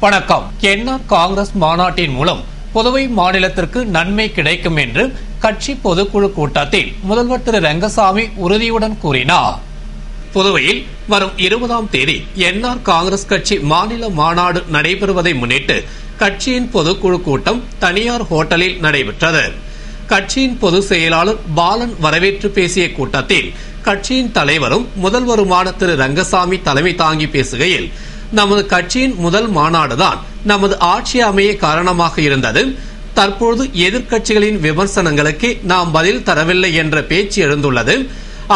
வணக்கம். என்ஆர் காங்கிரஸ் மாநாட்டின் மூலம் புதுவை மாநிலத்திற்கு நன்மை கிடைக்கும் என்று கட்சி பொதுக்குழு கூட்டத்தில் முதல்வர் திரு ரங்கசாமி உறுதியுடன் கூறினார். புதுவையில் வரும் 20ஆம் தேதி என்ஆர் காங்கிரஸ் கட்சி மாநில மாநாடு நடைபெறுவதை முன்னிட்டு கட்சியின் பொதுக்குழு கூட்டம் தனியார் ஹோட்டலில் நடைபெற்றது. கட்சியின் பொதுச் செயலாளர் பாலன் வரவேற்று பேசிய கூட்டத்தில் கட்சியின் தலைவரும் முதல்வருமான திரு ரங்கசாமி தலைமை தாங்கி பேசுகையில், நமது கட்சியின் முதல் மாநாடுதான் நமது ஆட்சி அமைய காரணமாக இருந்தது. தற்போது எதிர்க்கட்சிகளின் விமர்சனங்களுக்கு நாம் பதில் தரவில்லை என்ற பேச்சு எழுந்துள்ளது.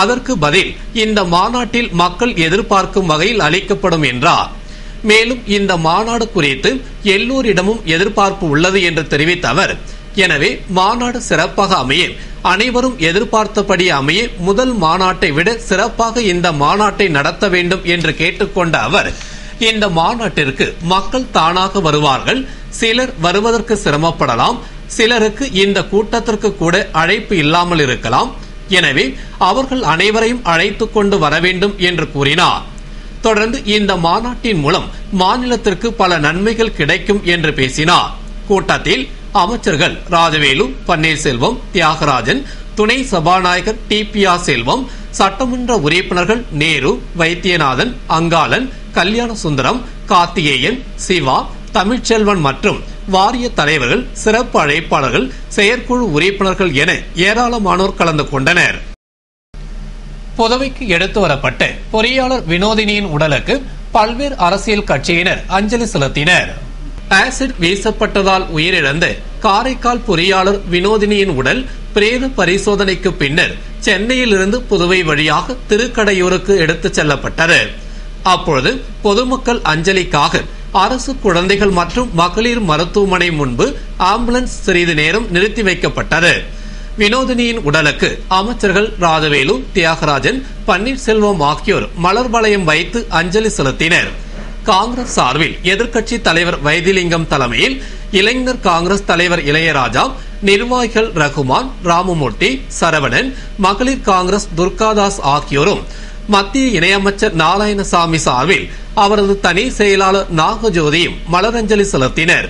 அதற்கு பதில் இந்த மாநாட்டில் மக்கள் எதிர்பார்க்கும் வகையில் அளிக்கப்படும் என்றார். மேலும் இந்த மாநாடு குறித்து எல்லோரிடமும் எதிர்பார்ப்பு உள்ளது என்று தெரிவித்த அவர், எனவே மாநாடு சிறப்பாக அமைய, அனைவரும் எதிர்பார்த்தபடி அமைய முதல் மாநாட்டை விட சிறப்பாக இந்த மாநாட்டை நடத்த வேண்டும் என்று கேட்டுக்கொண்ட அவர், இந்த மாநாட்டிற்கு மக்கள் தானாக வருவார்கள். சிலர் வருவதற்கு சிரமப்படலாம், சிலருக்கு இந்த கூட்டத்திற்கு கூட அழைப்பு இல்லாமல் இருக்கலாம். எனவே அவர்கள் அனைவரையும் அழைத்துக் கொண்டு வர வேண்டும் என்று கூறினார். தொடர்ந்து இந்த மாநாட்டின் மூலம் மாநிலத்திற்கு பல நன்மைகள் கிடைக்கும் என்று பேசினார். கூட்டத்தில் அமைச்சர்கள் ராஜவேலு, பன்னீர்செல்வம், தியாகராஜன், துணை சபாநாயகர் டிபிஆர் செல்வம், சட்டமன்ற உறுப்பினர்கள் நேரு, வைத்தியநாதன், அங்காளன், கல்யாண சுந்தரம், கார்த்திகேயன், சிவா, தமிழ்ச்செல்வன் மற்றும் வாரிய தலைவர்கள், சிறப்பு அழைப்பாளர்கள், செயற்குழு உறுப்பினர்கள் என ஏராளமானோர் கலந்து கொண்டனர். புதுவைக்கு எடுத்து வரப்பட்ட பொறியாளர் வினோதினியின் உடலுக்கு பல்வேறு அரசியல் கட்சியினர் அஞ்சலி செலுத்தினர். ஆசிட் வீசப்பட்டதால் உயிரிழந்த காரைக்கால் பொறியாளர் வினோதினியின் உடல் பிரேத பரிசோதனைக்கு பின்னர் சென்னையிலிருந்து புதுவை வழியாக திருக்கடையூருக்கு எடுத்துச் செல்லப்பட்டது. அப்பொழுது பொதுமக்கள் அஞ்சலிக்காக அரசு குழந்தைகள் மற்றும் மகளிர் மருத்துவமனை முன்பு ஆம்புலன்ஸ் சிறிது நேரம் நிறுத்தி வைக்கப்பட்டது. வினோதினியின் உடலுக்கு அமைச்சர்கள் ராஜவேலு, தியாகராஜன், பன்னீர்செல்வம் ஆகியோர் மலர் வளையம் வைத்து அஞ்சலி செலுத்தினர். காங்கிரஸ் சார்பில் எதிர்க்கட்சி தலைவர் வைத்திலிங்கம் தலைமையில் இளைஞர் காங்கிரஸ் தலைவர் இளையராஜா, நிர்வாகிகள் ரகுமான், ராமமூர்த்தி, சரவணன், மகளிர் காங்கிரஸ் துர்காதாஸ் ஆகியோரும், மத்திய இணையமைச்சர் நாராயணசாமி சார்பில் அவரது தனி செயலாளர் நாகஜோதியும் மலரஞ்சலி செலுத்தினர்.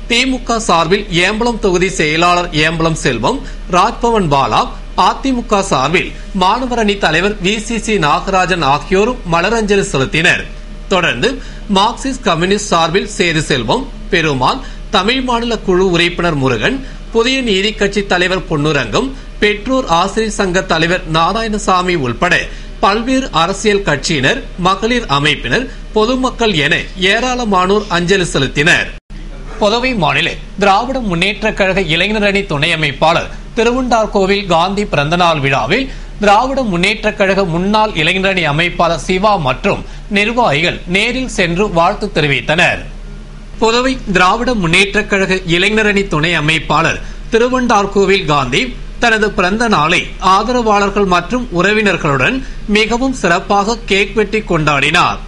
திமுக சார்பில் ஏம்பலம் தொகுதி செயலாளர் ஏம்பலம் செல்வம், ராஜ்பவன் பாலா, அதிமுக சார்பில் மாணவர் அணி தலைவர் விசிசி நாகராஜன் ஆகியோரும் மலரஞ்சலி செலுத்தினர். தொடர்ந்து மார்க்சிஸ்ட் கம்யூனிஸ்ட் சார்பில் சேது செல்வம், பெருமாள், தமிழ் மாநில குழு உறுப்பினர் முருகன், புதிய நீதி கட்சி தலைவர் பொன்னுரங்கம், பெற்றோர் ஆசிரியர் சங்க தலைவர் நாராயணசாமி உள்பட பல்வேறு அரசியல் கட்சியினர், மகளிர் அமைப்பினர், பொதுமக்கள் என ஏராளமானோர் அஞ்சலி செலுத்தினர். புதுவை மாநில திராவிட முன்னேற்ற கழக இளைஞர் அணி துணை அமைப்பாளர் திருவண்டார்கோவில் காந்தி பிறந்தநாள் விழாவில் திராவிட முன்னேற்ற கழக முன்னாள் இளைஞரணி அமைப்பாளர் சிவா மற்றும் நிர்வாகிகள் நேரில் சென்று வாழ்த்து தெரிவித்தனர். புதுவை திராவிட முன்னேற்ற கழக இளைஞரணி துணை அமைப்பாளர் திருவண்டார்கோவில் காந்தி தனது பிறந்த நாளை ஆதரவாளர்கள் மற்றும் உறவினர்களுடன் மிகவும் சிறப்பாக கேக் வெட்டி கொண்டாடினார்.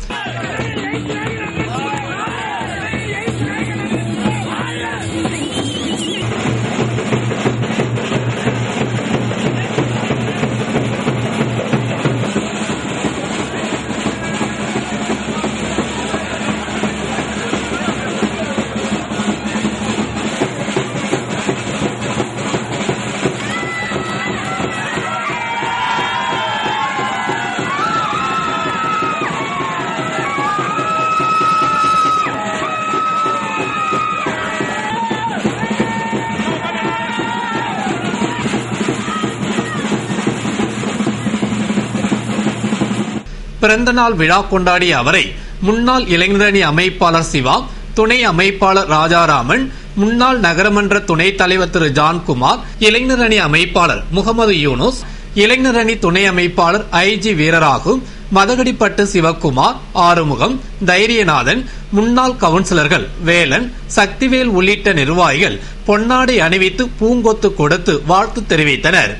பிறந்தநாள் விழா கொண்டாடிய அவரை முன்னாள் இளைஞரணி அமைப்பாளர் சிவா, துணை அமைப்பாளர் ராஜாராமன், முன்னாள் நகரமன்ற துணைத் தலைவர் திரு ஜான்குமார், இளைஞரணி அமைப்பாளர் முகமது யூனுஸ், இளைஞரணி துணை அமைப்பாளர் ஐஜி வீரராகு, மதகடிப்பட்டு சிவக்குமார், ஆறுமுகம், தைரியநாதன், முன்னாள் கவுன்சிலர்கள் வேலன், சக்திவேல் உள்ளிட்ட நிர்வாகிகள் பொன்னாடை அணிவித்து பூங்கொத்து கொடுத்து வாழ்த்து தெரிவித்தனர்.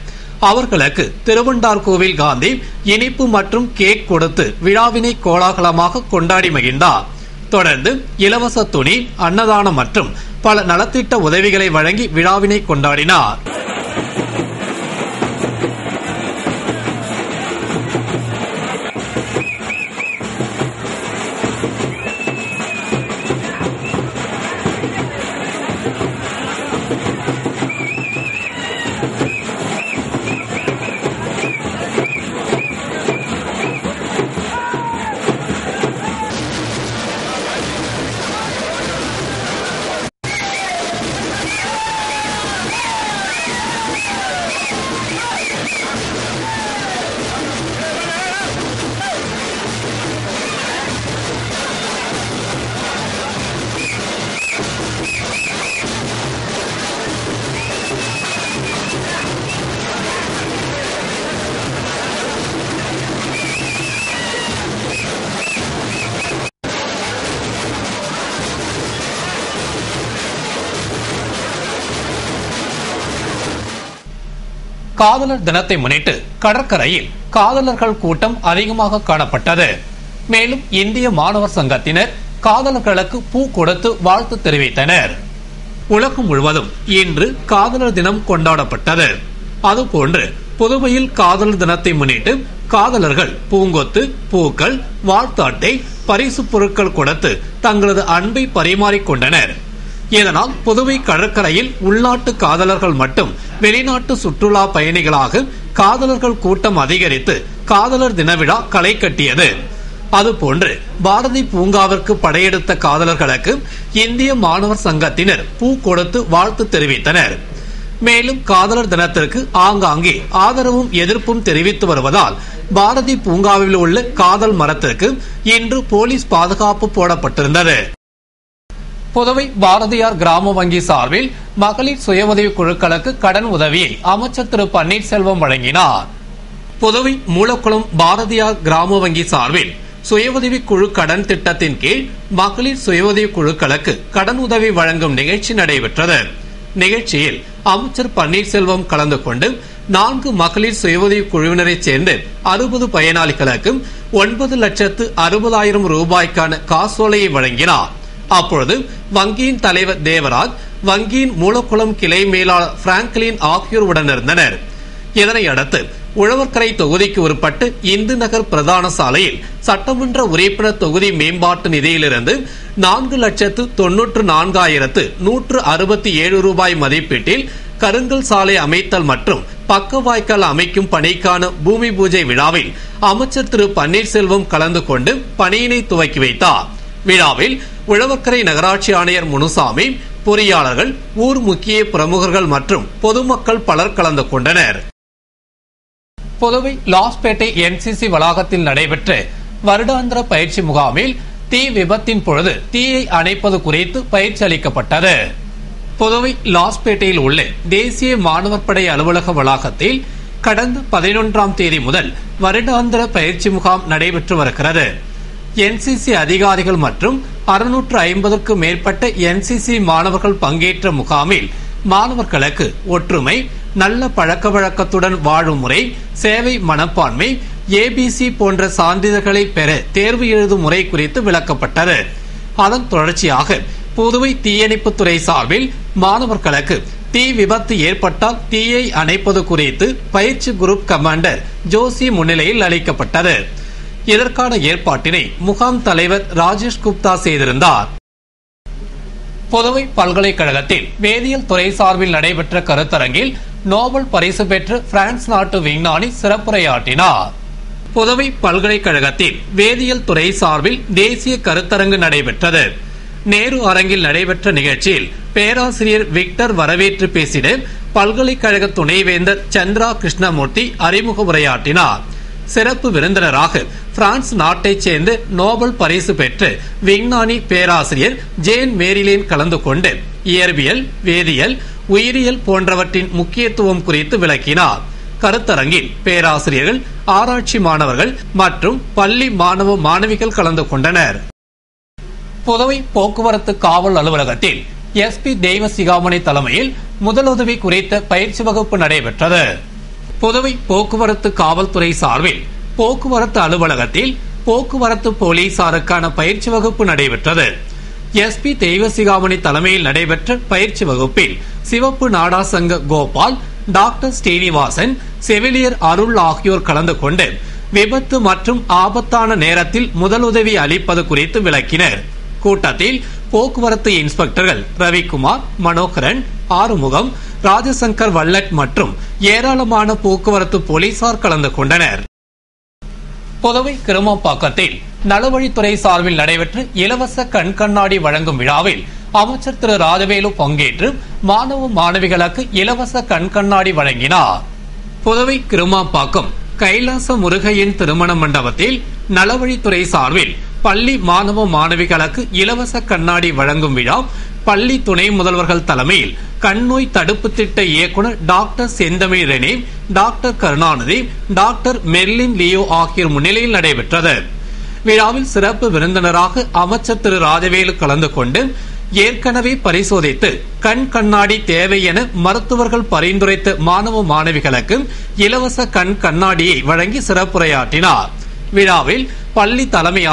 அவர்களுக்கு திருவண்டார்கோவில் காந்தி இனிப்பு மற்றும் கேக் கொடுத்து விழாவினை கோலாகலமாக கொண்டாடி மகிழ்ந்தார். தொடர்ந்து இலவச துணி, அன்னதானம் மற்றும் பல நலத்திட்ட உதவிகளை வழங்கி விழாவினை கொண்டாடினார். காதலர் தினத்தை முன்னிட்டு கடற்கரையில் காதலர்கள் கூட்டம் அதிகமாக காணப்பட்டது. மேலும் இந்திய மாணவர் சங்கத்தினர் காதலர்களுக்கு பூ கொடுத்து வாழ்த்து தெரிவித்தனர். உலகம் முழுவதும் இன்று காதலர் தினம் கொண்டாடப்பட்டது. அதுபோன்று புதுவையில் காதலர் தினத்தை முன்னிட்டு காதலர்கள் பூங்கொத்து, பூக்கள், வாழ்த்து அட்டை, பரிசு பொருட்கள் கொடுத்து தங்களது அன்பை பரிமாறிக்கொண்டனர். இதனால் புதுவை கடற்கரையில் உள்நாட்டு காதலர்கள் மட்டும் வெளிநாட்டு சுற்றுலா பயணிகளாக காதலர்கள் கூட்டம் அதிகரித்து காதலர் தின விழா களை கட்டியது. அதுபோன்று பாரதி பூங்காவிற்கு படையெடுத்த காதலர்களுக்கு இந்திய மாணவர் சங்கத்தினர் பூ கொடுத்து வாழ்த்து தெரிவித்தனர். மேலும் காதலர் தினத்திற்கு ஆங்காங்கே ஆதரவும் எதிர்ப்பும் தெரிவித்து வருவதால் பாரதி பூங்காவில் உள்ள காதல் மரத்திற்கு இன்று போலீஸ் பாதுகாப்பு போடப்பட்டிருந்தது. புதுவை பாரதியார் கிராம வங்கி சார்பில் மகளிர் சுய உதவி குழுக்களுக்கு கடன் உதவியை அமைச்சர் திரு பன்னீர்செல்வம் வழங்கினார். புதுவை மூலக்குளம் பாரதியார் கிராம வங்கி சார்பில் சுய உதவி குழு கடன் திட்டத்தின் கீழ் மகளிர் சுய உதவி குழுக்களுக்கு கடன் உதவி வழங்கும் நிகழ்ச்சி நடைபெற்றது. நிகழ்ச்சியில் அமைச்சர் பன்னீர்செல்வம் கலந்து கொண்டு 4 மகளிர் சுய உதவி குழுவினரைச் சேர்ந்த 60 பயனாளிகளுக்கு 9,60,000 ரூபாய்க்கான காசோலையை வழங்கினார். அப்பொழுது வங்கியின் தலைவர் தேவராஜ், வங்கியின் மூலக்குளம் கிளை மேலாளர் பிராங்க்லின் ஆகியோர் உடனிருந்தனர். இதனையடுத்து உழவர்கரை தொகுதிக்கு உட்பட்டு இந்து நகர் பிரதான சாலையில் சட்டமன்ற உறுப்பினர் தொகுதி மேம்பாட்டு நிதியிலிருந்து 4,94,167 ரூபாய் மதிப்பீட்டில் கருங்கல் சாலை அமைத்தல் மற்றும் பக்க வாய்க்கால் அமைக்கும் பணிக்கான பூமி பூஜை விழாவில் அமைச்சர் திரு பன்னீர்செல்வம் கலந்து கொண்டு பணியினை துவக்கி வைத்தார். விழாவில் உழவர்கரை நகராட்சி ஆணையர் முனுசாமி, பொறியாளர்கள், ஊர் முக்கிய பிரமுகர்கள் மற்றும் பொதுமக்கள் பலர் கலந்து கொண்டனர். புதுவை லாஸ்பேட்டை என்சிசி வளாகத்தில் நடைபெற்ற வருடாந்திர பயிற்சி முகாமில் தீ விபத்தின் பொழுது தீயை அணைப்பது குறித்து பயிற்சி அளிக்கப்பட்டது. புதுவை லாஸ்பேட்டையில் உள்ள தேசிய மாணவர் படை அலுவலக வளாகத்தில் கடந்த 11ஆம் தேதி முதல் வருடாந்திர பயிற்சி முகாம் நடைபெற்று வருகிறது. என்சிசி அதிகாரிகள் மற்றும் 650க்கும் மேற்பட்ட என்சிசி மாணவர்கள் பங்கேற்ற முகாமில் மாணவர்களுக்கு ஒற்றுமை, நல்ல பழக்க வழக்கத்துடன் வாழும் முறை, சேவை மனப்பான்மை, ஏபிசி போன்ற சான்றிதழ்களை பெற தேர்வு எழுதும் முறை குறித்து விளக்கப்பட்டது. அதன் தொடர்ச்சியாக புதுவை தீயணைப்புத்துறை சார்பில் மாணவர்களுக்கு தீ விபத்து ஏற்பட்டால் தீயை அணைப்பது குறித்து பயிற்சி குரூப் கமாண்டர் ஜோசி முன்னிலையில் அளிக்கப்பட்டது. இதற்கான ஏற்பாட்டினை முகாம் தலைவர் ராஜேஷ் குப்தா செய்திருந்தார். புதுவை பல்கலைக்கழகத்தில் வேதியியல் துறை சார்பில் நடைபெற்ற கருத்தரங்கில் நோபல் பரிசு பெற்று பிரான்ஸ் நாட்டு விஞ்ஞானி சிறப்புரையாற்றினார். புதுவை பல்கலைக்கழகத்தில் வேதியியல் துறை சார்பில் தேசிய கருத்தரங்கு நடைபெற்றது. நேரு அரங்கில் நடைபெற்ற நிகழ்ச்சியில் பேராசிரியர் விக்டர் வரவேற்று பேசிட பல்கலைக்கழக துணைவேந்தர் சந்திரா கிருஷ்ணமூர்த்தி அறிமுக உரையாற்றினார். சிறப்பு விருந்தினராக பிரான்ஸ் நாட்டைச் சேர்ந்த நோபல் பரிசு பெற்று விஞ்ஞானி பேராசிரியர் ஜேன் மேரிலின் கலந்து கொண்டு இயற்பியல், வேதியியல், உயிரியல் போன்றவற்றின் முக்கியத்துவம் குறித்து விளக்கினார். கருத்தரங்கில் பேராசிரியர்கள், ஆராய்ச்சி மாணவர்கள் மற்றும் பள்ளி மாணவ மாணவிகள் கலந்து கொண்டனர். புதுவை போக்குவரத்து காவல் அலுவலகத்தில் எஸ்பி தெய்வசிகாமணி தலைமையில் முதலுதவி குறித்த பயிற்சி வகுப்பு நடைபெற்றது. புதுவை போக்குவரத்து காவல்துறை சார்பில் போக்குவரத்து அலுவலகத்தில் போக்குவரத்து போலீசாருக்கான பயிற்சி வகுப்பு நடைபெற்றது. எஸ்பி தெய்வசிகாமணி தலைமையில் நடைபெற்ற பயிற்சி வகுப்பில் சிவப்பு நாடா சங்க கோபால், டாக்டர் ஸ்ரீனிவாசன், செவிலியர் அருள் ஆகியோர் கலந்து கொண்டு விபத்து மற்றும் ஆபத்தான நேரத்தில் முதலுதவி அளிப்பது குறித்து விளக்கினர். கூட்டத்தில் போக்குவரத்து இன்ஸ்பெக்டர்கள் ரவிக்குமார், மனோகரன், ஆறுமுகம், ராஜசங்கர் வல்லட் மற்றும் ஏராளமான போக்குவரத்து போலீசார் கலந்து கொண்டனர். புதுவை கிருமம்பாக்கத்தில் நலவழித்துறை சார்பில் நடைபெற்ற இலவச கண்கண்ணாடி வழங்கும் விழாவில் அமைச்சர் திரு ராஜவேலு பங்கேற்று மாணவ மாணவிகளுக்கு இலவச கண்கண்ணாடி வழங்கினார். புதுவை கிருமம்பாக்கம் கைலாச முருகையன் திருமண மண்டபத்தில் நலவழித்துறை சார்பில் பள்ளி மாணவ மாணவிகளுக்கு இலவச கண்ணாடி வழங்கும் விழா பள்ளி துணை முதல்வர்கள் தலைமையில் கண்ணோய் தடுப்பு திட்ட இயக்குநர் டாக்டர் செந்தமிழ் Rene, doctor Karunanidhi, doctor Merlin Leo ஆகியோர் முன்னிலையில் நடைபெற்றது. விழாவில் சிறப்பு விருந்தினராக அமைச்சர் திரு ராஜவேலு கலந்து கொண்டு ஏற்கனவே பரிசோதித்து கண் கண்ணாடி தேவை என மருத்துவர்கள் பரிந்துரைத்த மாணவ மாணவிகளுக்கு இலவச கண் கண்ணாடியை வழங்கி சிறப்புரையாற்றினார். விழாவில் பள்ளி தலைமை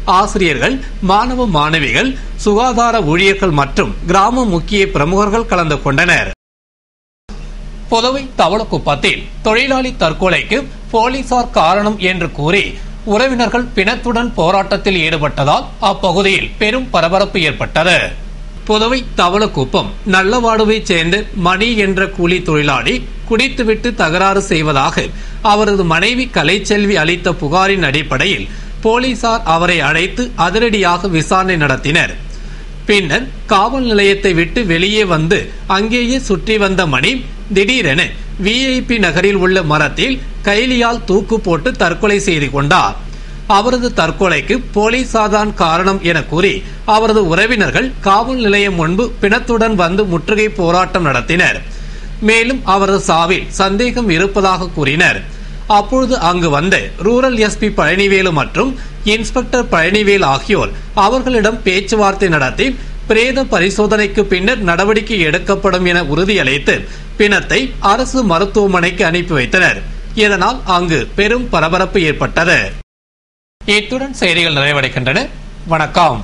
ஆசிரியர்கள், மாணவ மாணவிகள், சுகாதார ஊழியர்கள் மற்றும் கிராம முக்கிய பிரமுகர்கள் கலந்து கொண்டனர். புதுவை தவளக்குப்பத்தில் தொழிலாளி தற்கொலைக்கு போலீசார் காரணம் என்று கூறி உறவினர்கள் பிணத்துடன் போராட்டத்தில் ஈடுபட்டதால் அப்பகுதியில் பெரும் பரபரப்பு ஏற்பட்டது. புதுவை தவளக்குப்பம் நல்லவாடுவைச் சேர்ந்த மணி என்ற கூலி தொழிலாளி குடித்துவிட்டு தகராறு செய்வதாக அவரது மனைவி கலைச்செல்வி அளித்த புகாரின் அடிப்படையில் போலீசார் அவரை அழைத்து அதிரடியாக விசாரணை நடத்தினர். பின்னர் காவல் நிலையத்தை விட்டு வெளியே வந்து அங்கேயே சுற்றி வந்த மணி திடீரென விஐபி நகரில் உள்ள மரத்தில் கைலியால் தூக்கு போட்டு தற்கொலை செய்து கொண்டார். அவரது தற்கொலைக்கு போலீசார்தான் காரணம் என கூறி அவரது உறவினர்கள் காவல் நிலையம் முன்பு பிணத்துடன் வந்து முற்றுகை போராட்டம் நடத்தினர். மேலும் அவரது சாவில் சந்தேகம் இருப்பதாக கூறினர். அப்பொழுது அங்கு வந்த ரூரல் எஸ்பி பழனிவேலு மற்றும் இன்ஸ்பெக்டர் பழனிவேல் ஆகியோர் அவர்களிடம் பேச்சுவார்த்தை நடத்தி பிரேத பரிசோதனைக்கு பின்னர் நடவடிக்கை எடுக்கப்படும் என உறுதியளித்து பிணத்தை அரசு மருத்துவமனைக்கு அனுப்பி வைத்தனர். இதனால் அங்கு பெரும் பரபரப்பு ஏற்பட்டது. இத்துடன் செய்திகள் நிறைவடைகின்றன. வணக்கம்.